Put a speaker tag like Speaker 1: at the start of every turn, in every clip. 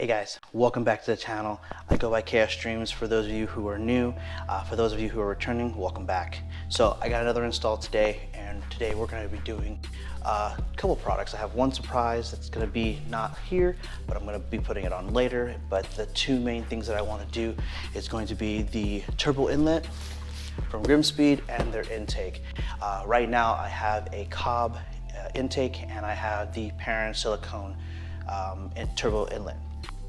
Speaker 1: Hey guys, welcome back to the channel. I go by KhaozDreamz for those of you who are new. For those of you who are returning, welcome back. So I got another install today, and today we're going to be doing a couple products. I have one surprise that's going to be not here, but I'm going to be putting it on later. But the two main things that I want to do is going to be the turbo inlet from GrimmSpeed and their intake. Right now I have a Cobb intake and I have the parent silicone turbo inlet.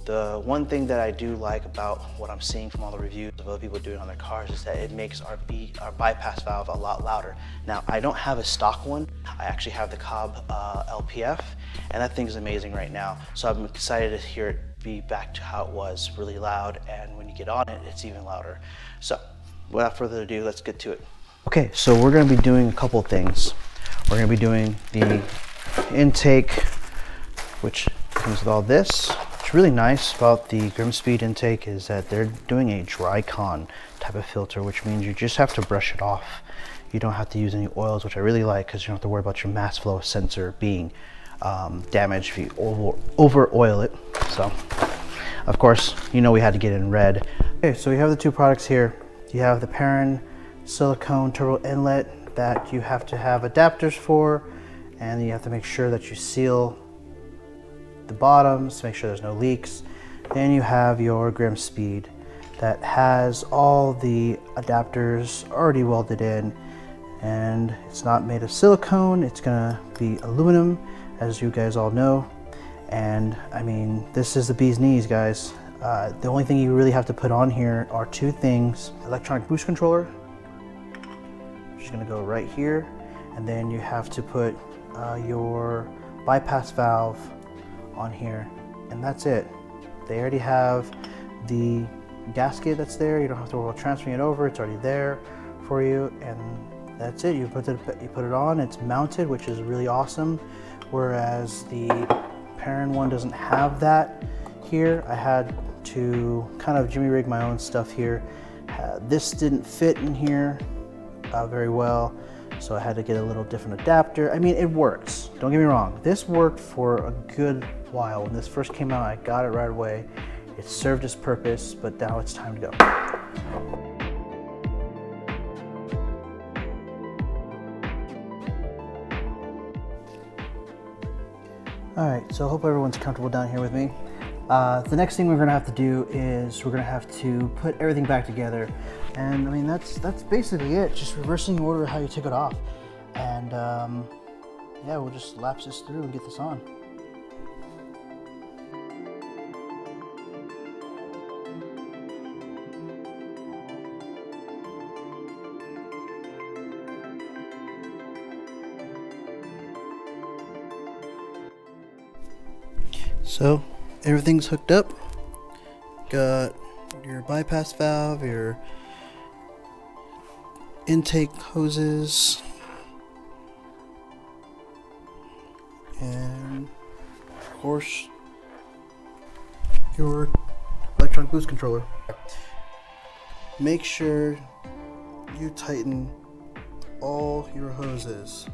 Speaker 1: The one thing that I do like about what I'm seeing from all the reviews of other people doing on their cars is that it makes our bypass valve a lot louder. Now, I don't have a stock one. I actually have the Cobb LPF, and that thing is amazing right now. So I'm excited to hear it be back to how it was, really loud, and when you get on it, it's even louder. So without further ado, let's get to it. Okay, so we're going to be doing a couple things. We're going to be doing the intake, which comes with all this. What's really nice about the GrimmSpeed intake is that they're doing a dry con type of filter, which means you just have to brush it off. You don't have to use any oils, which I really like because you don't have to worry about your mass flow sensor being damaged if you over oil it. So, of course, you know we had to get it in red. Okay, so we have the two products here. You have the parent silicone turbo inlet that you have to have adapters for, and you have to make sure that you seal the bottoms to make sure there's no leaks. Then you have your GrimmSpeed that has all the adapters already welded in, and it's not made of silicone, it's gonna be aluminum, as you guys all know. And I mean, this is the bee's knees, guys. The only thing you really have to put on here are two things: electronic boost controller, which is gonna go right here, and then you have to put your bypass valve on here, and that's it. They already have the gasket that's there. You don't have to worry about transferring it over. It's already there for you, and that's it. You put it on. It's mounted, which is really awesome. Whereas the parent one doesn't have that here. I had to kind of jimmy rig my own stuff here. This didn't fit in here very well, so I had to get a little different adapter. I mean, it works. Don't get me wrong. This worked for a good while. When this first came out, I got it right away. It served its purpose, but now it's time to go. All right, so I hope everyone's comfortable down here with me. The next thing we're gonna have to do is we're gonna have to put everything back together. And I mean, that's basically it. Just reversing order how you took it off. And yeah, we'll just lapse this through and get this on. So everything's hooked up. Got your bypass valve, your intake hoses, and of course your electronic boost controller. Make sure you tighten all your hoses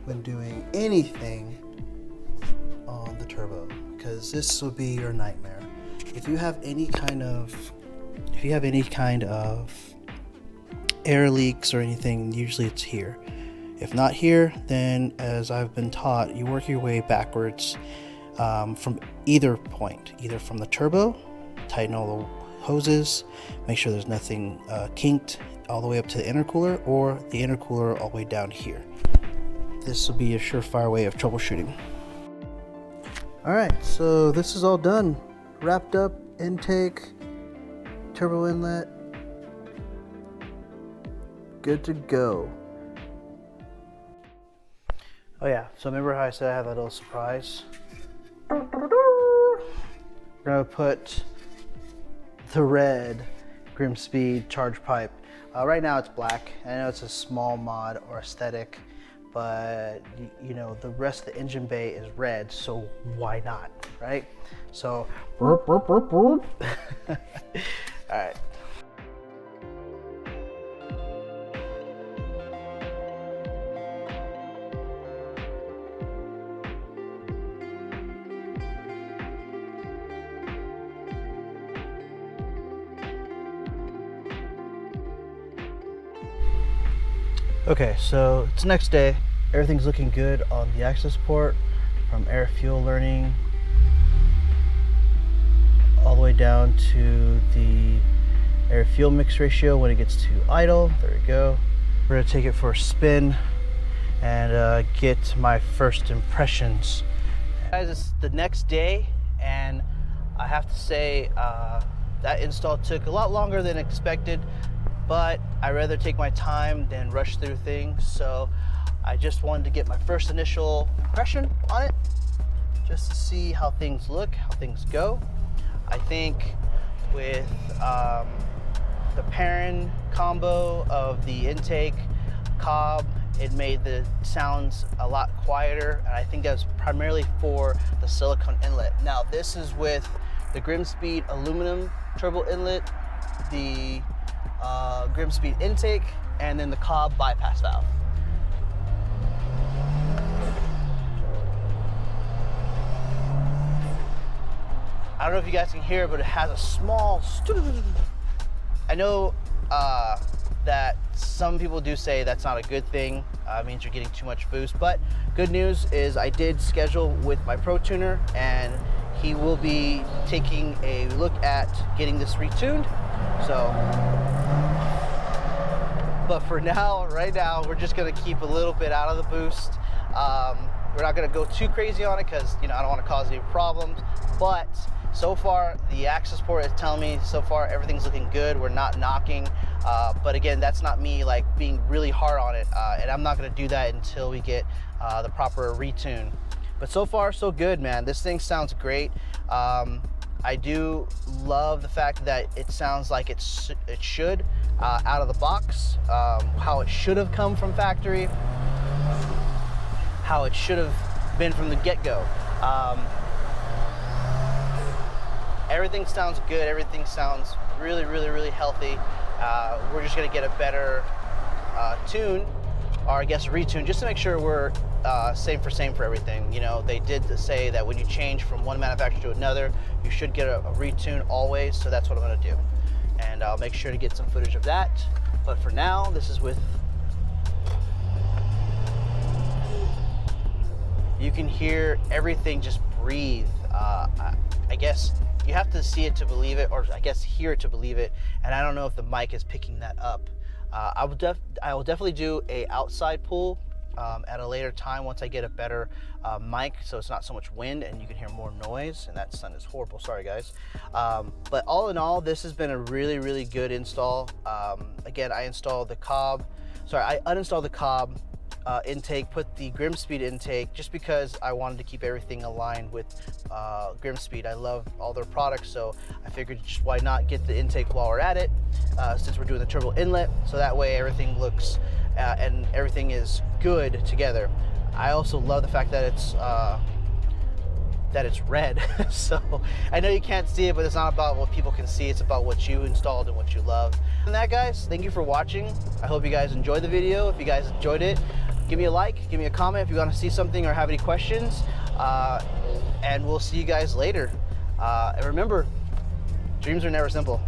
Speaker 1: when doing anything on the turbo, because this will be your nightmare. If you have any kind of air leaks or anything, usually it's here. If not here, then as I've been taught, you work your way backwards from either point, either from the turbo, tighten all the hoses, make sure there's nothing kinked all the way up to the intercooler, or the intercooler all the way down here. This will be a surefire way of troubleshooting. All right, so this is all done. Wrapped up, intake, turbo inlet, good to go. Oh yeah, so remember how I said I had that little surprise? We're gonna put the red GrimmSpeed charge pipe. Right now it's black. I know it's a small mod or aesthetic, but you know, the rest of the engine bay is red, so why not, right? So, all right. Okay, so it's the next day. Everything's looking good on the access port, from air fuel learning all the way down to the air fuel mix ratio when it gets to idle. There we go. We're gonna take it for a spin and get my first impressions. Guys, it's the next day, and I have to say that install took a lot longer than expected, but I'd rather take my time than rush through things. So I just wanted to get my first initial impression on it, just to see how things look, how things go. I think with the pairing combo of the intake cob, it made the sounds a lot quieter, and I think that's primarily for the silicone inlet. Now this is with the GrimmSpeed aluminum turbo inlet, the GrimmSpeed intake, and then the cob bypass valve. I don't know if you guys can hear it, but it has a small I know that some people do say that's not a good thing. It means you're getting too much boost, but good news is I did schedule with my pro tuner, and he will be taking a look at getting this retuned. So, but for now, right now, we're just gonna keep a little bit out of the boost. We're not gonna go too crazy on it because, you know, I don't want to cause any problems, but so far the access port is telling me so far everything's looking good. We're not knocking, but again, that's not me like being really hard on it, and I'm not going to do that until we get the proper retune. But so far so good, man. This thing sounds great. I do love the fact that it sounds like it should out of the box, how it should have come from factory, how it should have been from the get-go. Everything sounds good. Everything sounds really, really, really healthy. We're just gonna get a better tune, or I guess retune, just to make sure we're same for everything. You know, they did say that when you change from one manufacturer to another, you should get a retune always. So that's what I'm gonna do, and I'll make sure to get some footage of that. But for now, this is with. You can hear everything just breathe. I guess you have to see it to believe it, or I guess hear it to believe it. And I don't know if the mic is picking that up. I will definitely do a outside pull at a later time once I get a better mic, so it's not so much wind and you can hear more noise. And that sun is horrible. Sorry guys. But all in all, this has been a really, really good install. Again, I installed the cob. Sorry, I uninstalled the cob intake, put the GrimmSpeed intake, just because I wanted to keep everything aligned with GrimmSpeed. I love all their products, so I figured just why not get the intake while we're at it, since we're doing the turbo inlet, so that way everything looks and everything is good together. I also love the fact that it's red. So I know you can't see it, but it's not about what people can see, it's about what you installed and what you love. And that, guys, thank you for watching. I hope you guys enjoyed the video. If you guys enjoyed it, give me a like, give me a comment if you want to see something or have any questions, and we'll see you guys later. And remember, dreams are never simple.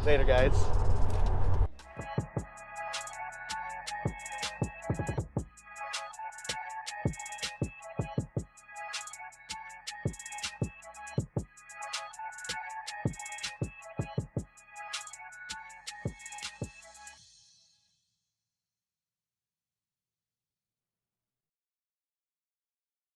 Speaker 1: Later, guys.